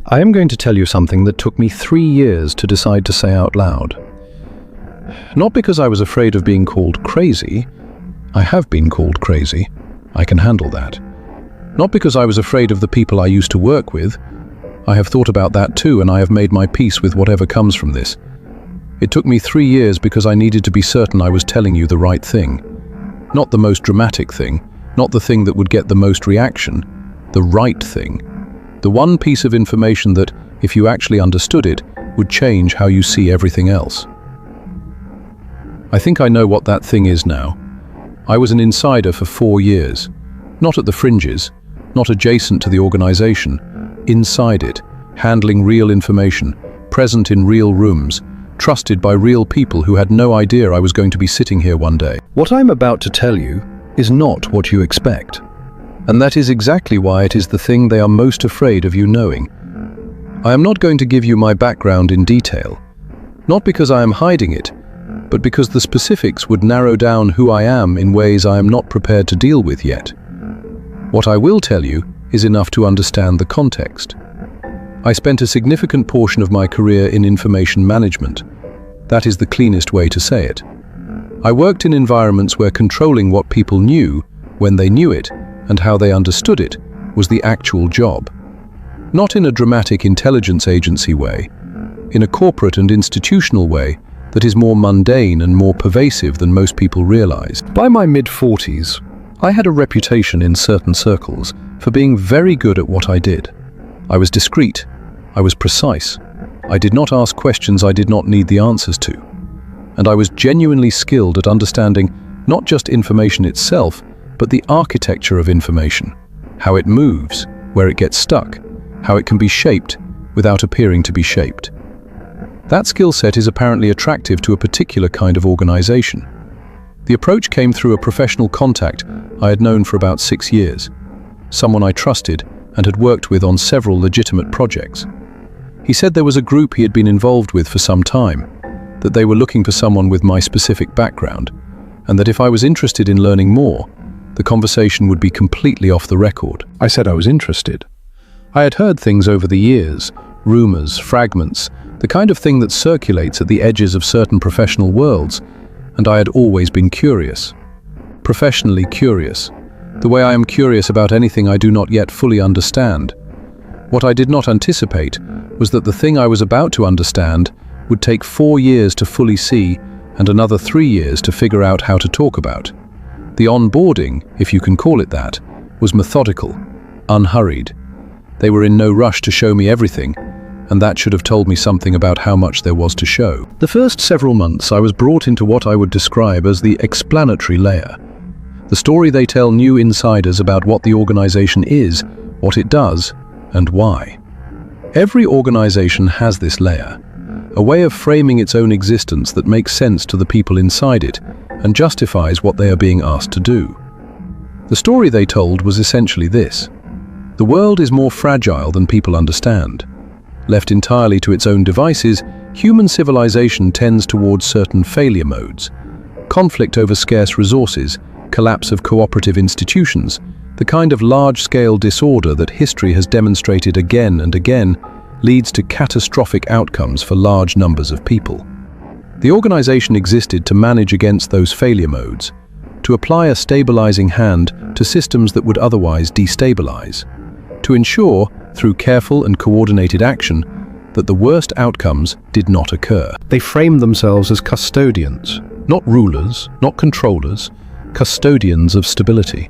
I am going to tell you something that took me 3 years to decide to say out loud. Not because I was afraid of being called crazy. I have been called crazy. I can handle that. Not because I was afraid of the people I used to work with. I have thought about that too, and I have made my peace with whatever comes from this. It took me 3 years because I needed to be certain I was telling you the right thing. Not the most dramatic thing, not the thing that would get the most reaction, the right thing. The one piece of information that, if you actually understood it, would change how you see everything else. I think I know what that thing is now. I was an insider for 4 years. Not at the fringes, not adjacent to the organization, inside it, handling real information, present in real rooms, trusted by real people who had no idea I was going to be sitting here one day. What I'm about to tell you is not what you expect. And that is exactly why it is the thing they are most afraid of you knowing. I am not going to give you my background in detail, not because I am hiding it, but because the specifics would narrow down who I am in ways I am not prepared to deal with yet. What I will tell you is enough to understand the context. I spent a significant portion of my career in information management. That is the cleanest way to say it. I worked in environments where controlling what people knew, when they knew it, and how they understood it, was the actual job. Not in a dramatic intelligence agency way, in a corporate and institutional way that is more mundane and more pervasive than most people realize. By my mid-40s, I had a reputation in certain circles for being very good at what I did. I was discreet, I was precise, I did not ask questions I did not need the answers to, and I was genuinely skilled at understanding not just information itself, but the architecture of information, how it moves, where it gets stuck, how it can be shaped without appearing to be shaped. That skill set is apparently attractive to a particular kind of organization. The approach came through a professional contact I had known for about 6 years, someone I trusted and had worked with on several legitimate projects. He said there was a group he had been involved with for some time, that they were looking for someone with my specific background, and that if I was interested in learning more, the conversation would be completely off the record. I said I was interested. I had heard things over the years, rumors, fragments, the kind of thing that circulates at the edges of certain professional worlds, and I had always been curious. Professionally curious, the way I am curious about anything I do not yet fully understand. What I did not anticipate was that the thing I was about to understand would take 4 years to fully see and another 3 years to figure out how to talk about. The onboarding, if you can call it that, was methodical, unhurried. They were in no rush to show me everything, and that should have told me something about how much there was to show. The first several months I was brought into what I would describe as the explanatory layer. The story they tell new insiders about what the organization is, what it does, and why. Every organization has this layer, a way of framing its own existence that makes sense to the people inside it and justifies what they are being asked to do. The story they told was essentially this: the world is more fragile than people understand. Left entirely to its own devices, human civilization tends towards certain failure modes. Conflict over scarce resources, collapse of cooperative institutions, the kind of large-scale disorder that history has demonstrated again and again leads to catastrophic outcomes for large numbers of people. The organization existed to manage against those failure modes, to apply a stabilizing hand to systems that would otherwise destabilize, to ensure, through careful and coordinated action, that the worst outcomes did not occur. They framed themselves as custodians, not rulers, not controllers, custodians of stability.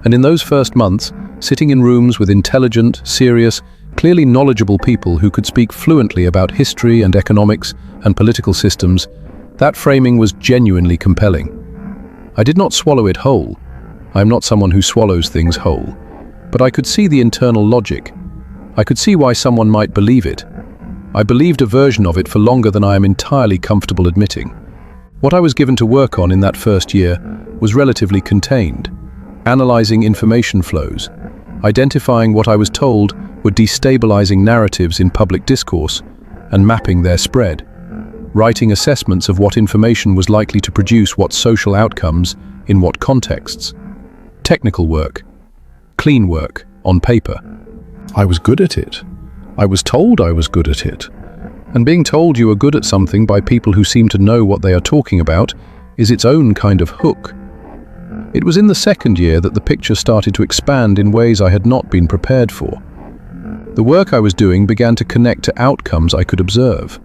And in those first months, sitting in rooms with intelligent, serious, clearly knowledgeable people who could speak fluently about history and economics and political systems, that framing was genuinely compelling. I did not swallow it whole. I am not someone who swallows things whole. But I could see the internal logic. I could see why someone might believe it. I believed a version of it for longer than I am entirely comfortable admitting. What I was given to work on in that first year was relatively contained, analyzing information flows, identifying what I was told were destabilizing narratives in public discourse, and mapping their spread, writing assessments of what information was likely to produce what social outcomes, in what contexts. Technical work, clean work, on paper. I was good at it. I was told I was good at it. And being told you are good at something by people who seem to know what they are talking about is its own kind of hook. It was in the second year that the picture started to expand in ways I had not been prepared for. The work I was doing began to connect to outcomes I could observe.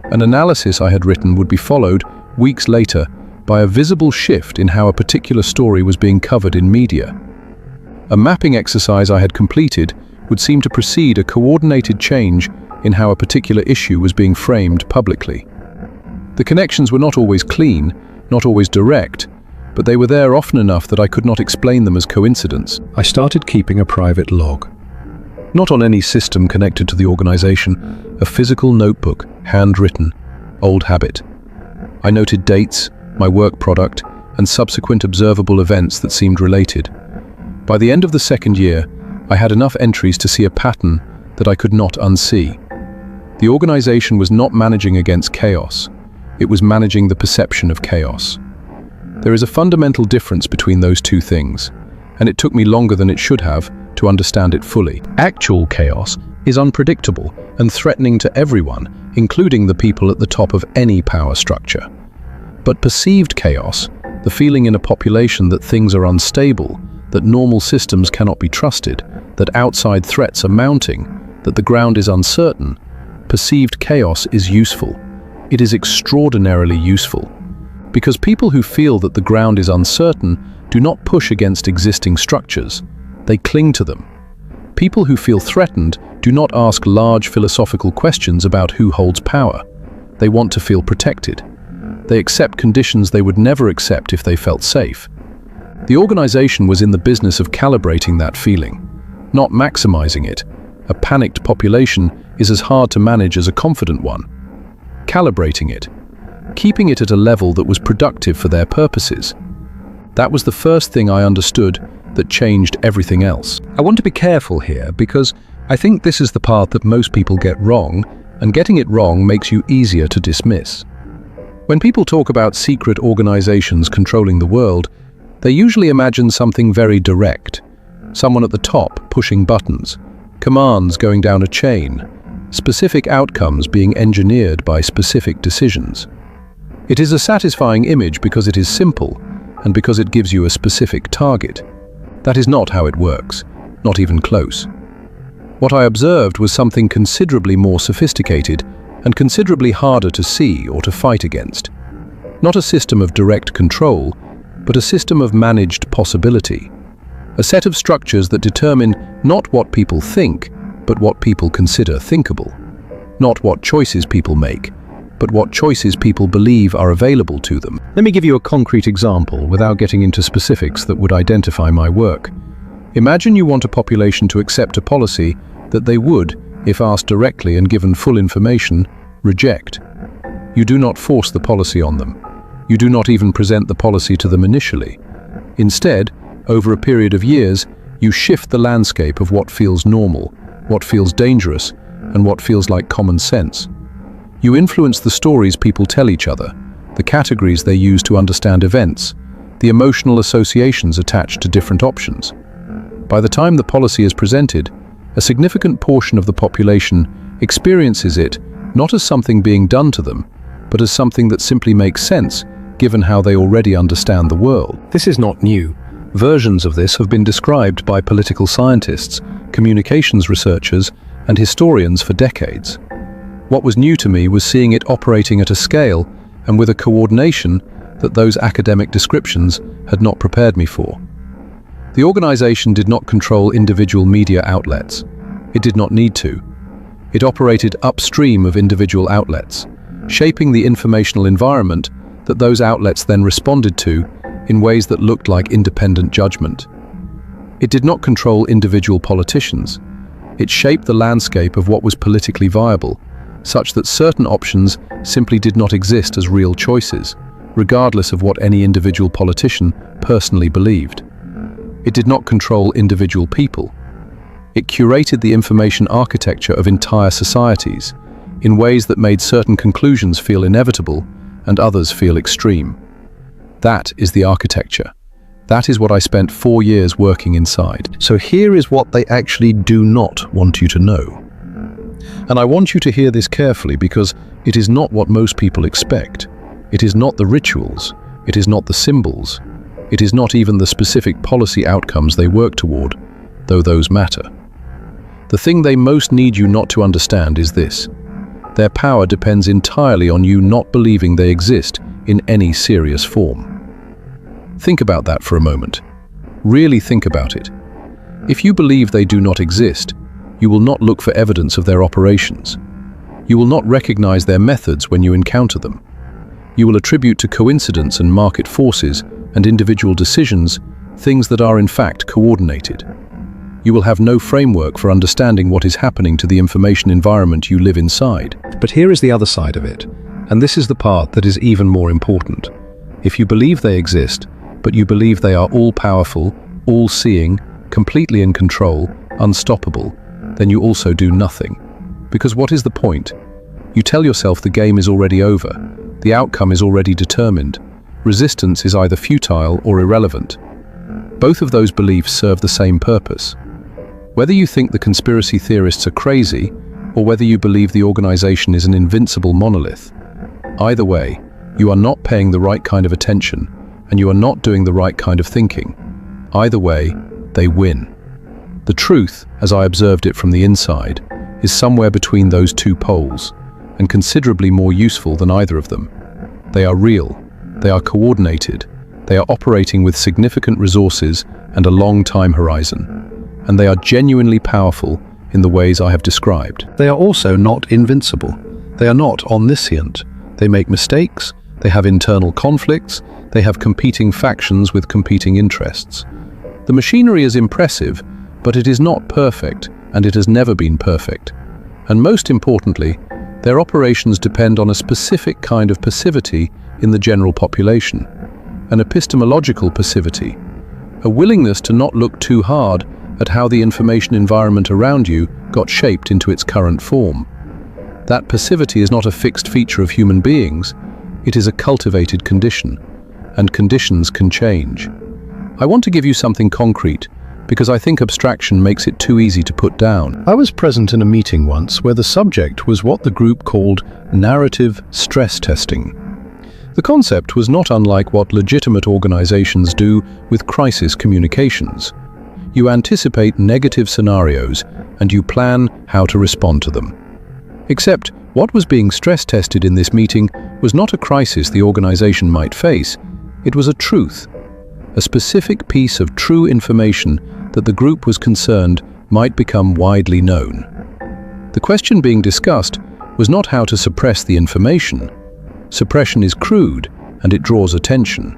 An analysis I had written would be followed, weeks later, by a visible shift in how a particular story was being covered in media. A mapping exercise I had completed would seem to precede a coordinated change in how a particular issue was being framed publicly. The connections were not always clean, not always direct, but they were there often enough that I could not explain them as coincidence. I started keeping a private log. Not on any system connected to the organization, a physical notebook, handwritten, old habit. I noted dates, my work product, and subsequent observable events that seemed related. By the end of the second year, I had enough entries to see a pattern that I could not unsee. The organization was not managing against chaos. It was managing the perception of chaos. There is a fundamental difference between those two things, and it took me longer than it should have to understand it fully. Actual chaos is unpredictable and threatening to everyone, including the people at the top of any power structure. But perceived chaos, the feeling in a population that things are unstable, that normal systems cannot be trusted, that outside threats are mounting, that the ground is uncertain, perceived chaos is useful. It is extraordinarily useful. Because people who feel that the ground is uncertain do not push against existing structures. They cling to them. People who feel threatened do not ask large philosophical questions about who holds power. They want to feel protected. They accept conditions they would never accept if they felt safe. The organization was in the business of calibrating that feeling, not maximizing it. A panicked population is as hard to manage as a confident one. Calibrating it, keeping it at a level that was productive for their purposes. That was the first thing I understood that changed everything else. I want to be careful here because I think this is the part that most people get wrong, and getting it wrong makes you easier to dismiss. When people talk about secret organizations controlling the world, they usually imagine something very direct. Someone at the top pushing buttons, commands going down a chain, specific outcomes being engineered by specific decisions. It is a satisfying image because it is simple and because it gives you a specific target. That is not how it works, not even close. What I observed was something considerably more sophisticated and considerably harder to see or to fight against. Not a system of direct control, but a system of managed possibility. A set of structures that determine not what people think, but what people consider thinkable. Not what choices people make, but what choices people believe are available to them. Let me give you a concrete example without getting into specifics that would identify my work. Imagine you want a population to accept a policy that they would, if asked directly and given full information, reject. You do not force the policy on them. You do not even present the policy to them initially. Instead, over a period of years, you shift the landscape of what feels normal, what feels dangerous, and what feels like common sense. You influence the stories people tell each other, the categories they use to understand events, the emotional associations attached to different options. By the time the policy is presented, a significant portion of the population experiences it not as something being done to them, but as something that simply makes sense given how they already understand the world. This is not new. Versions of this have been described by political scientists, communications researchers, and historians for decades. What was new to me was seeing it operating at a scale and with a coordination that those academic descriptions had not prepared me for. The organization did not control individual media outlets. It did not need to. It operated upstream of individual outlets, shaping the informational environment that those outlets then responded to in ways that looked like independent judgment. It did not control individual politicians. It shaped the landscape of what was politically viable, such that certain options simply did not exist as real choices, regardless of what any individual politician personally believed. It did not control individual people. It curated the information architecture of entire societies in ways that made certain conclusions feel inevitable and others feel extreme. That is the architecture. That is what I spent 4 years working inside. So here is what they actually do not want you to know. And I want you to hear this carefully because it is not what most people expect. It is not the rituals. It is not the symbols. It is not even the specific policy outcomes they work toward, though those matter. The thing they most need you not to understand is this. Their power depends entirely on you not believing they exist in any serious form. Think about that for a moment. Really think about it. If you believe they do not exist, you will not look for evidence of their operations. You will not recognize their methods when you encounter them. You will attribute to coincidence and market forces and individual decisions things that are in fact coordinated. You will have no framework for understanding what is happening to the information environment you live inside. But here is the other side of it, and this is the part that is even more important. If you believe they exist, but you believe they are all-powerful, all-seeing, completely in control, unstoppable, then you also do nothing. Because what is the point? You tell yourself the game is already over, the outcome is already determined. Resistance is either futile or irrelevant. Both of those beliefs serve the same purpose. Whether you think the conspiracy theorists are crazy, or whether you believe the organization is an invincible monolith, either way, you are not paying the right kind of attention, and you are not doing the right kind of thinking. Either way, they win. The truth, as I observed it from the inside, is somewhere between those two poles, and considerably more useful than either of them. They are real, they are coordinated, they are operating with significant resources and a long time horizon, and they are genuinely powerful in the ways I have described. They are also not invincible. They are not omniscient. They make mistakes, they have internal conflicts, they have competing factions with competing interests. The machinery is impressive, but it is not perfect, and it has never been perfect. And most importantly, their operations depend on a specific kind of passivity in the general population, an epistemological passivity, a willingness to not look too hard at how the information environment around you got shaped into its current form. That passivity is not a fixed feature of human beings, it is a cultivated condition, and conditions can change. I want to give you something concrete, because I think abstraction makes it too easy to put down. I was present in a meeting once where the subject was what the group called narrative stress testing. The concept was not unlike what legitimate organizations do with crisis communications. You anticipate negative scenarios and you plan how to respond to them. Except what was being stress tested in this meeting was not a crisis the organization might face, it was a truth, a specific piece of true information that the group was concerned might become widely known. The question being discussed was not how to suppress the information. Suppression is crude and it draws attention.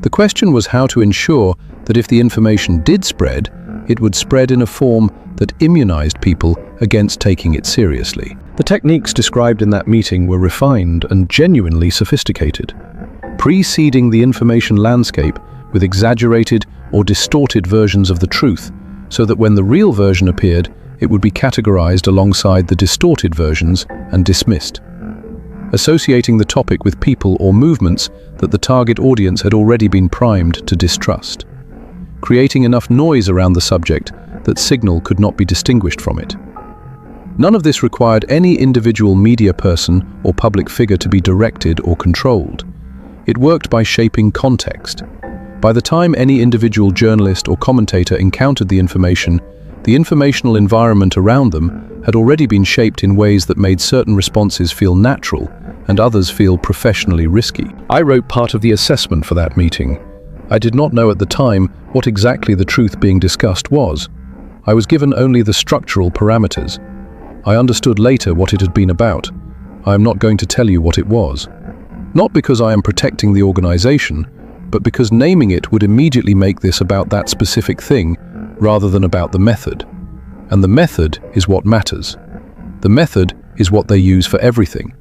The question was how to ensure that if the information did spread, it would spread in a form that immunized people against taking it seriously. The techniques described in that meeting were refined and genuinely sophisticated, preceding the information landscape with exaggerated or distorted versions of the truth, so that when the real version appeared, it would be categorized alongside the distorted versions and dismissed, associating the topic with people or movements that the target audience had already been primed to distrust, creating enough noise around the subject that signal could not be distinguished from it. None of this required any individual media person or public figure to be directed or controlled. It worked by shaping context. By the time any individual journalist or commentator encountered the informational environment around them had already been shaped in ways that made certain responses feel natural and others feel professionally risky. I wrote part of the assessment for that meeting. I did not know at the time what exactly the truth being discussed was. I was given only the structural parameters. I understood later what it had been about. I am not going to tell you what it was. Not because I am protecting the organization, but because naming it would immediately make this about that specific thing rather than about the method. And the method is what matters. The method is what they use for everything.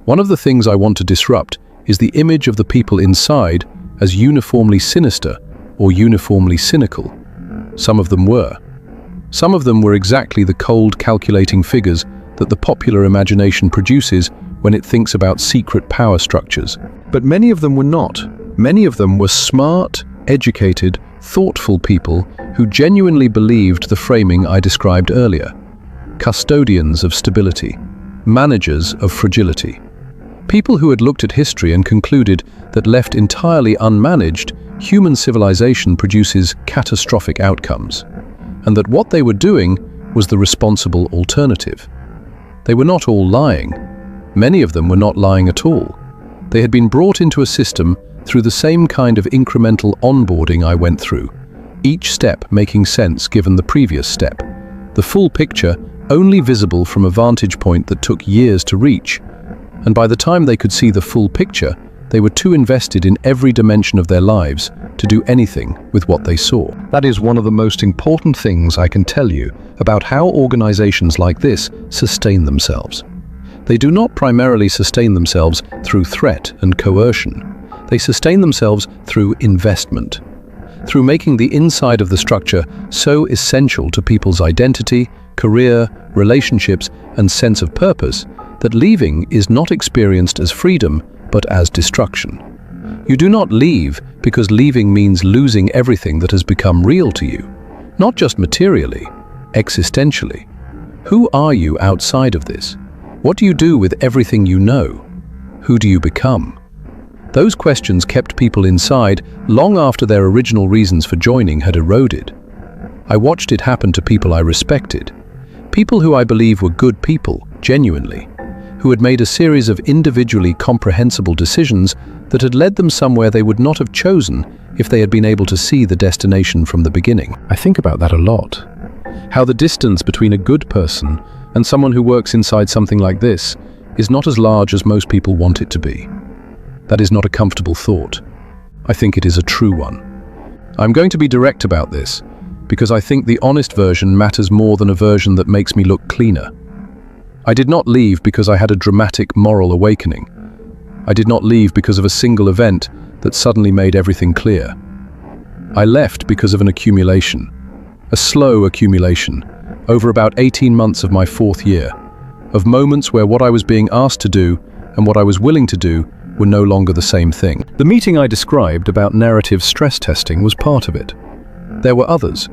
One of the things I want to disrupt is the image of the people inside as uniformly sinister or uniformly cynical. Some of them were. Some of them were exactly the cold, calculating figures that the popular imagination produces when it thinks about secret power structures. But many of them were not. Many of them were smart, educated, thoughtful people who genuinely believed the framing I described earlier. custodians of stability, managers of fragility. People who had looked at history and concluded that left entirely unmanaged, human civilization produces catastrophic outcomes, and that what they were doing was the responsible alternative. They were not all lying. Many of them were not lying at all. They had been brought into a system through the same kind of incremental onboarding I went through, each step making sense given the previous step. The full picture only visible from a vantage point that took years to reach, and by the time they could see the full picture, they were too invested in every dimension of their lives to do anything with what they saw. That is one of the most important things I can tell you about how organizations like this sustain themselves. They do not primarily sustain themselves through threat and coercion. They sustain themselves through investment, through making the inside of the structure so essential to people's identity, career, relationships, and sense of purpose that leaving is not experienced as freedom, but as destruction. You do not leave because leaving means losing everything that has become real to you, not just materially, existentially. Who are you outside of this? What do you do with everything you know? Who do you become? Those questions kept people inside long after their original reasons for joining had eroded. I watched it happen to people I respected, people who I believe were good people, genuinely, who had made a series of individually comprehensible decisions that had led them somewhere they would not have chosen if they had been able to see the destination from the beginning. I think about that a lot. How the distance between a good person and someone who works inside something like this is not as large as most people want it to be. That is not a comfortable thought. I think it is a true one. I'm going to be direct about this, because I think the honest version matters more than a version that makes me look cleaner. I did not leave because I had a dramatic moral awakening. I did not leave because of a single event that suddenly made everything clear. I left because of an accumulation, a slow accumulation, over about 18 months of my 4th year, of moments where what I was being asked to do and what I was willing to do were no longer the same thing. The meeting I described about narrative stress testing was part of it. There were others.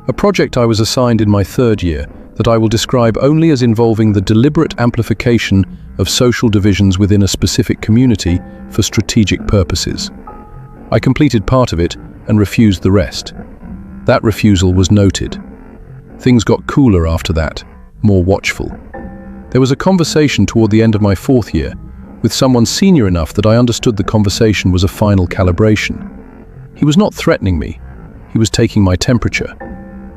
A project I was assigned in my 3rd year that I will describe only as involving the deliberate amplification of social divisions within a specific community for strategic purposes. I completed part of it and refused the rest. That refusal was noted. Things got cooler after that, more watchful. There was a conversation toward the end of my 4th year with someone senior enough that I understood the conversation was a final calibration. He was not threatening me. He was taking my temperature,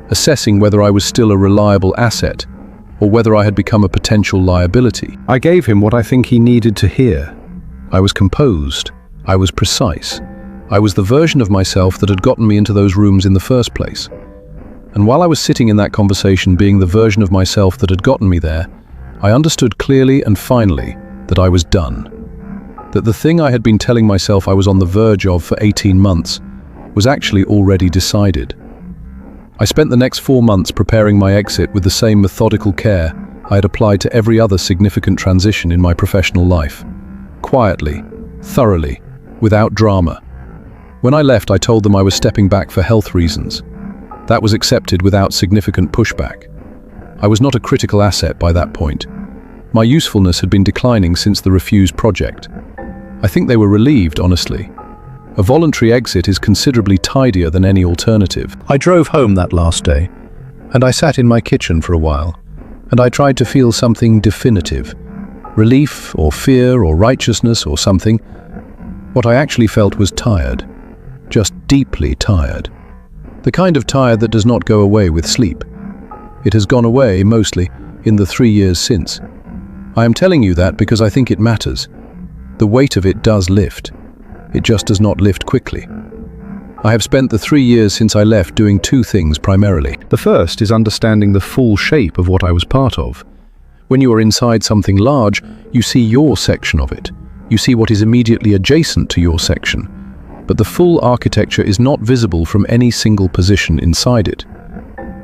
assessing whether I was still a reliable asset or whether I had become a potential liability. I gave him what I think he needed to hear. I was composed. I was precise. I was the version of myself that had gotten me into those rooms in the first place. And while I was sitting in that conversation being the version of myself that had gotten me there, I understood clearly and finally that I was done. That the thing I had been telling myself I was on the verge of for 18 months was actually already decided. I spent the next 4 months preparing my exit with the same methodical care I had applied to every other significant transition in my professional life. Quietly, thoroughly, without drama. When I left, I told them I was stepping back for health reasons. That was accepted without significant pushback. I was not a critical asset by that point. My usefulness had been declining since the refused project. I think they were relieved, honestly. A voluntary exit is considerably tidier than any alternative. I drove home that last day, and I sat in my kitchen for a while, and I tried to feel something definitive. Relief, or fear, or righteousness, or something. What I actually felt was tired. Just deeply tired. The kind of tired that does not go away with sleep. It has gone away, mostly, in the 3 years since. I am telling you that because I think it matters. The weight of it does lift. It just does not lift quickly. I have spent the 3 years since I left doing 2 things primarily. The first is understanding the full shape of what I was part of. When you are inside something large, you see your section of it. You see what is immediately adjacent to your section. But the full architecture is not visible from any single position inside it.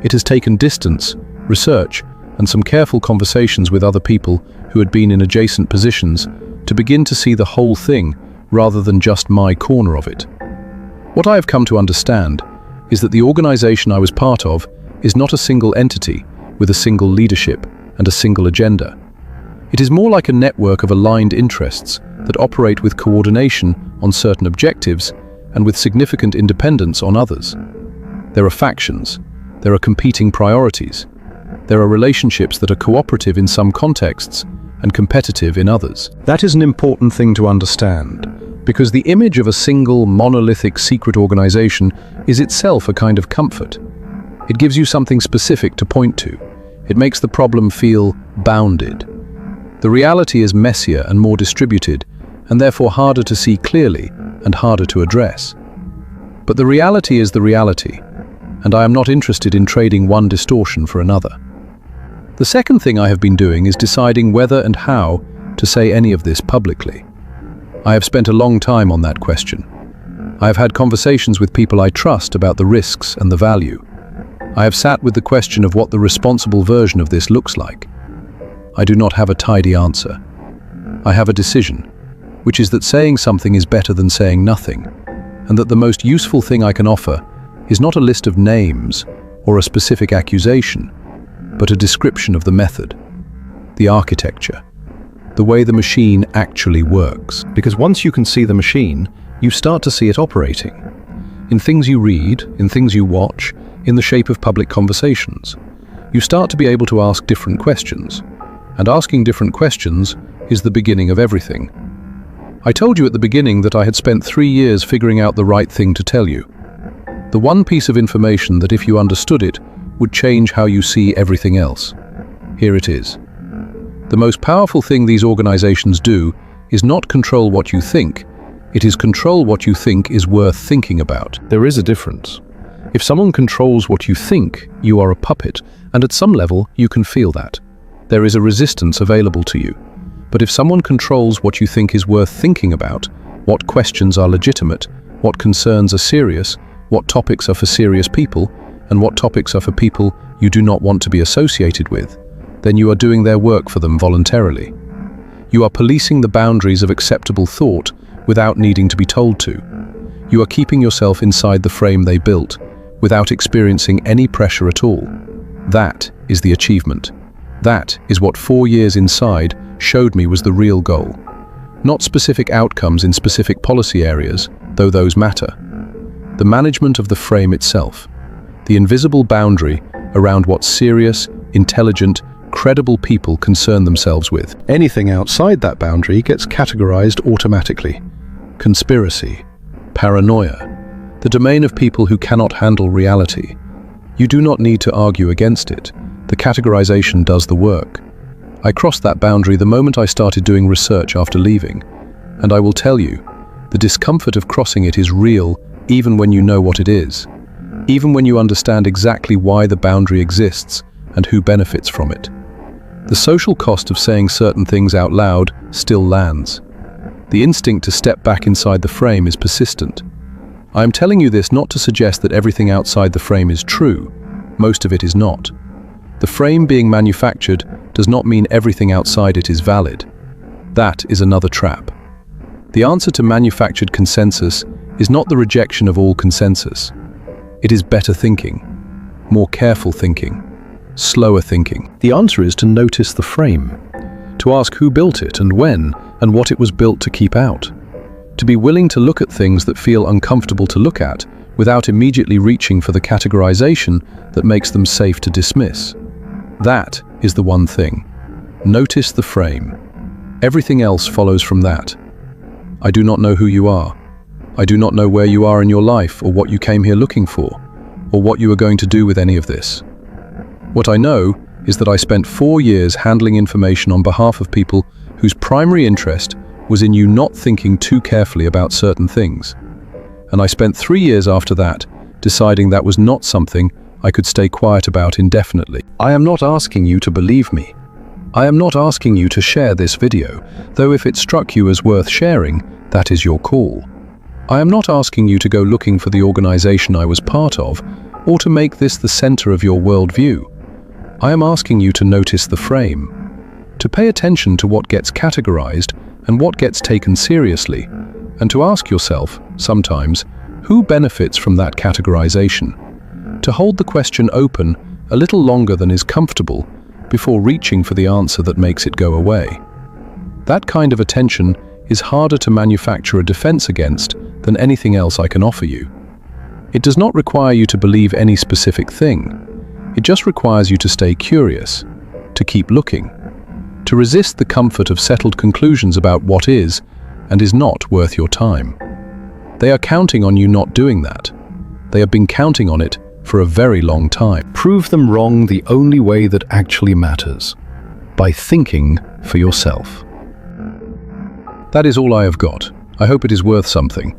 It has taken distance, research, and some careful conversations with other people who had been in adjacent positions to begin to see the whole thing rather than just my corner of it. What I have come to understand is that the organization I was part of is not a single entity, with a single leadership and a single agenda. It is more like a network of aligned interests that operate with coordination on certain objectives and with significant independence on others. There are factions, there are competing priorities, there are relationships that are cooperative in some contexts and competitive in others. That is an important thing to understand, because the image of a single, monolithic secret organization is itself a kind of comfort. It gives you something specific to point to. It makes the problem feel bounded. The reality is messier and more distributed, and therefore harder to see clearly and harder to address. But the reality is the reality, and I am not interested in trading one distortion for another. The second thing I have been doing is deciding whether and how to say any of this publicly. I have spent a long time on that question. I have had conversations with people I trust about the risks and the value. I have sat with the question of what the responsible version of this looks like. I do not have a tidy answer. I have a decision, which is that saying something is better than saying nothing, and that the most useful thing I can offer is not a list of names or a specific accusation, but a description of the method, the architecture, the way the machine actually works. Because once you can see the machine, you start to see it operating. In things you read, in things you watch, in the shape of public conversations. You start to be able to ask different questions, and asking different questions is the beginning of everything. I told you at the beginning that I had spent 3 years figuring out the right thing to tell you. The one piece of information that, if you understood it, would change how you see everything else. Here it is. The most powerful thing these organizations do is not control what you think, it is control what you think is worth thinking about. There is a difference. If someone controls what you think, you are a puppet, and at some level you can feel that. There is a resistance available to you. But if someone controls what you think is worth thinking about, what questions are legitimate, what concerns are serious, what topics are for serious people, and what topics are for people you do not want to be associated with, then you are doing their work for them voluntarily. You are policing the boundaries of acceptable thought without needing to be told to. You are keeping yourself inside the frame they built, without experiencing any pressure at all. That is the achievement. That is what 4 years inside showed me was the real goal. Not specific outcomes in specific policy areas, though those matter. The management of the frame itself. The invisible boundary around what serious, intelligent, credible people concern themselves with. Anything outside that boundary gets categorized automatically. Conspiracy, paranoia, the domain of people who cannot handle reality. You do not need to argue against it. The categorization does the work. I crossed that boundary the moment I started doing research after leaving, and I will tell you, the discomfort of crossing it is real even when you know what it is, even when you understand exactly why the boundary exists and who benefits from it. The social cost of saying certain things out loud still lands. The instinct to step back inside the frame is persistent. I am telling you this not to suggest that everything outside the frame is true. Most of it is not. The frame being manufactured does not mean everything outside it is valid. That is another trap. The answer to manufactured consensus is not the rejection of all consensus. It is better thinking, more careful thinking, slower thinking. The answer is to notice the frame, to ask who built it and when and what it was built to keep out. To be willing to look at things that feel uncomfortable to look at without immediately reaching for the categorization that makes them safe to dismiss. That is the one thing. Notice the frame. Everything else follows from that. I do not know who you are. I do not know where you are in your life or what you came here looking for, or what you are going to do with any of this. What I know is that I spent 4 years handling information on behalf of people whose primary interest was in you not thinking too carefully about certain things. And I spent 3 years after that deciding that was not something I could stay quiet about indefinitely. I am not asking you to believe me. I am not asking you to share this video, though if it struck you as worth sharing, that is your call. I am not asking you to go looking for the organization I was part of, or to make this the center of your worldview. I am asking you to notice the frame, to pay attention to what gets categorized and what gets taken seriously, and to ask yourself, sometimes, who benefits from that categorization? To hold the question open a little longer than is comfortable, before reaching for the answer that makes it go away. That kind of attention is harder to manufacture a defense against than anything else I can offer you. It does not require you to believe any specific thing. It just requires you to stay curious, to keep looking, to resist the comfort of settled conclusions about what is and is not worth your time. They are counting on you not doing that. They have been counting on it for a very long time. Prove them wrong the only way that actually matters, by thinking for yourself. That is all I have got. I hope it is worth something.